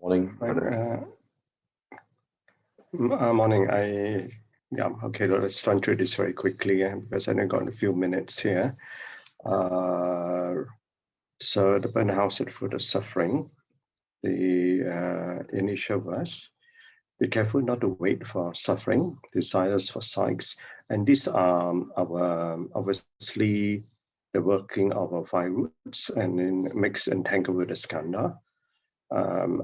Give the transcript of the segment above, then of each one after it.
Morning. Morning. Okay. Let's run through this very quickly because I only got a few minutes here. So the burnt house at the foot of suffering. The initial verse. Be careful not to wait for suffering, desires for sights, and these are obviously the working of our five roots and then mix and tangle with the skandha.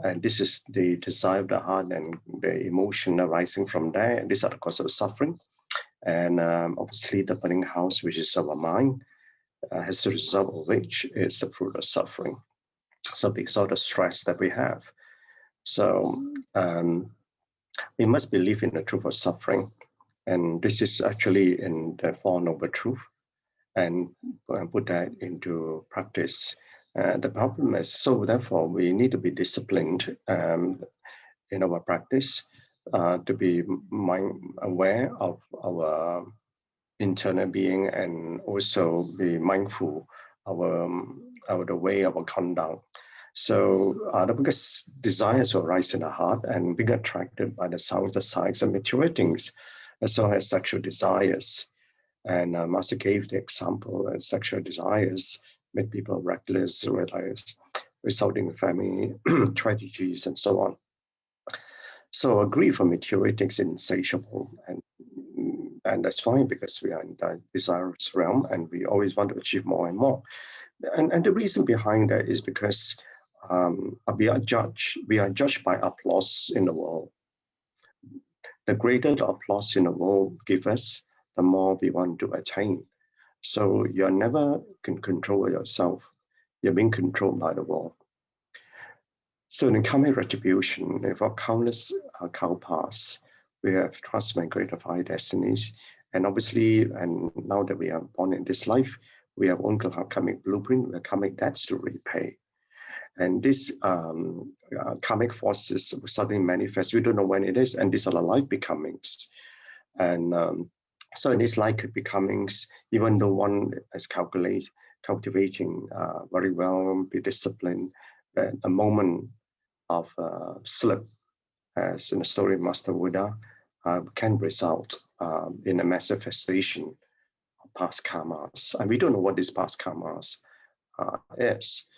And this is the desire of the heart and the emotion arising from there. And these are the cause of suffering. And obviously the burning house, which is our mind, as a result of which is the fruit of suffering. So because of the stress that we have. So we must believe in the truth of suffering. And this is actually in the Four Noble Truth. And put that into practice. The problem is, so therefore we need to be disciplined in our practice to be aware of our internal being and also be mindful of the way of our conduct. So because desires will rise in the heart and being attracted by the sounds, the sights, and material things, as well as sexual desires. And Master gave the example that sexual desires make people reckless, resulting in family tragedies and so on. So greed for material things is insatiable, and that's fine because we are in the desirous realm and we always want to achieve more and more. And the reason behind that is because we are judged by applause in the world. The greater the applause in the world gives us, the more we want to attain. So you never can control yourself. You're being controlled by the world. So in karmic retribution, for countless kalpas, we have transmigrated of high destinies. And obviously, and now that we are born in this life, we have own karmic blueprint, we have karmic debts to repay. And these karmic forces suddenly manifest. We don't know when it is, and these are the life becomings. And so in these life becomings, even though one is cultivating very well, be disciplined, a moment of slip, as in the story of Master Buddha, can result in a manifestation of past karmas. And we don't know what these past karmas is.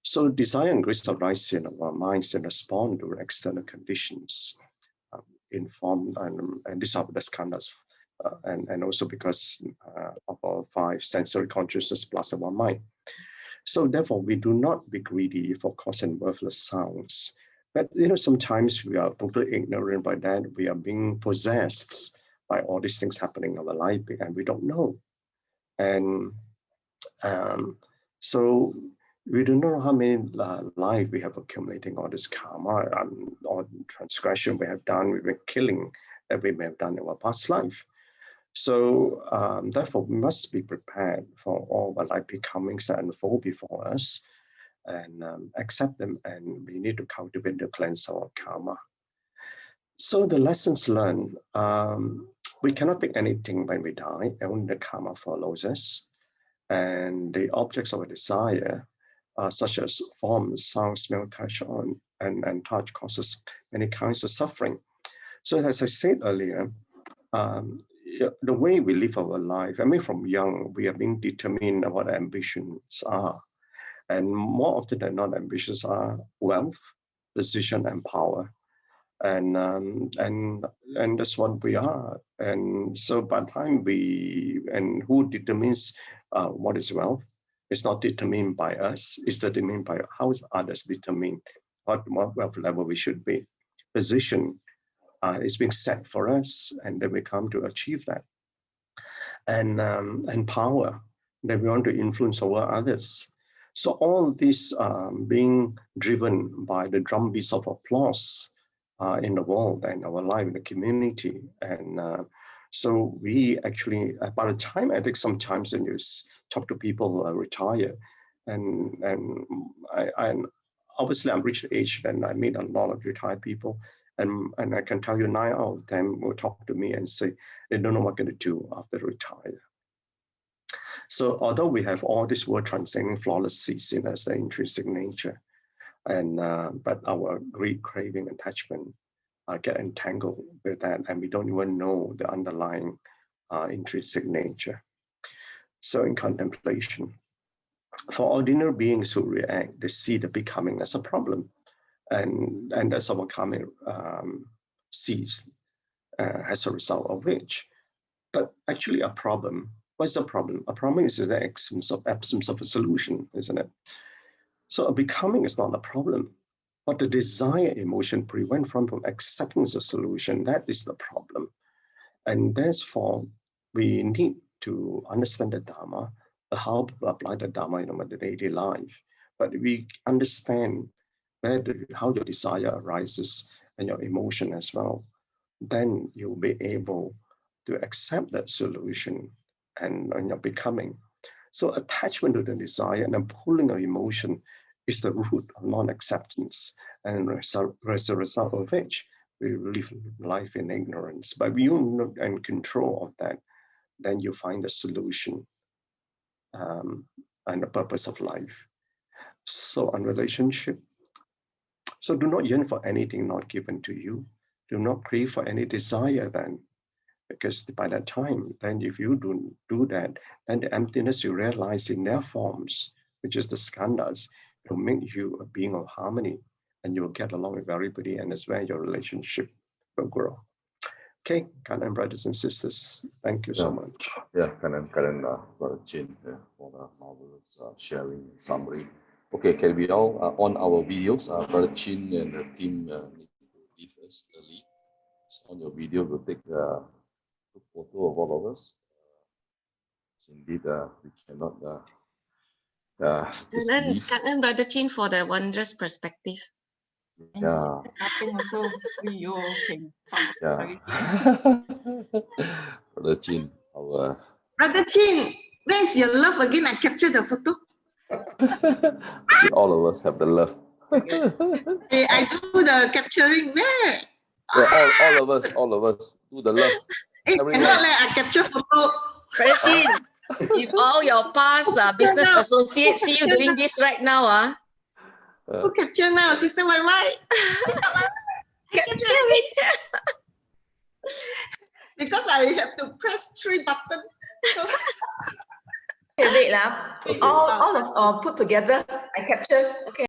So desire and grace arise in our minds and respond to external conditions, informed, and these are the skandhas. And also because of our five sensory consciousness plus our mind. So therefore, we do not be greedy for coarse and worthless sounds. But sometimes we are totally ignorant by that. We are being possessed by all these things happening in our life, and we don't know. And so we don't know how many lives we have accumulating all this karma, all transgression we have done, we've been killing that we may have done in our past life. So therefore, we must be prepared for all the life becomings that unfold before us and accept them. And we need to cultivate the cleanse our karma. So the lessons learned, we cannot pick anything when we die. Only the karma follows us. And the objects of our desire, such as form, sound, smell, touch, and touch, causes many kinds of suffering. So as I said earlier, the way we live our life, from young, we are being determined what our ambitions are. And more often than not, ambitions are wealth, position, and power. And that's what we are. And so by the time who determines what is wealth? It's not determined by us, it's determined by how others determine what wealth level we should be. Position is being set for us, and then we come to achieve that. And power, that we want to influence over others. So all this being driven by the drumbeats of applause in the world and our life in the community. And so we actually, by the time, I think sometimes when you talk to people who are retired, and obviously I'm reached the age and I meet a lot of retired people. And I can tell you 9 out of 10 will talk to me and say they don't know what they're going to do after they retire. So although we have all this world transcending flawless ceasing as the intrinsic nature, And but our greed, craving, attachment get entangled with that, and we don't even know the underlying intrinsic nature. So in contemplation, for ordinary beings who react, they see the becoming as a problem, and as our karma sees as a result of which. But actually a problem, what's the problem? A problem is the absence of a solution, isn't it? So a becoming is not a problem, but the desire emotion prevent from accepting the solution. That is the problem. And therefore, we need to understand the Dharma, how to apply the Dharma in our daily life. But we understand how your desire arises and your emotion as well, then you'll be able to accept that solution and your becoming. So attachment to the desire and the pulling of emotion is the root of non-acceptance, and as a result of which we live life in ignorance. But when you're in control of that, then you find the solution and the purpose of life. So on relationship, so do not yearn for anything not given to you. Do not crave for any desire then, because by that time, then if you don't do that, then the emptiness you realize in their forms, which is the skandhas, will make you a being of harmony, and you'll get along with everybody, and that's where your relationship will grow. Okay, Gan En brothers and sisters, thank you so much. Yeah, Gan En, Brother Chin, for the marvelous sharing and summary. Okay, can we all on our videos? Brother Chin and the team need to leave us early. So on your video, we'll take a photo of all of us. Indeed, we cannot. Gan En, Brother Chin, for the wondrous perspective. Yeah. Nothing also. You can. Yeah. Brother Chin, our. Brother Chin, where's your love again? I captured the photo. All of us have the love. Hey, I do the capturing. Where? Yeah, all of us do the love. Hey, I capture photo. Brother Chin, if all your past business associates see you doing this right now, who capture now? Sister YY. Sister YY. capture it. Because I have to press 3 buttons. So Okay, wait, all put together. I capture. Okay.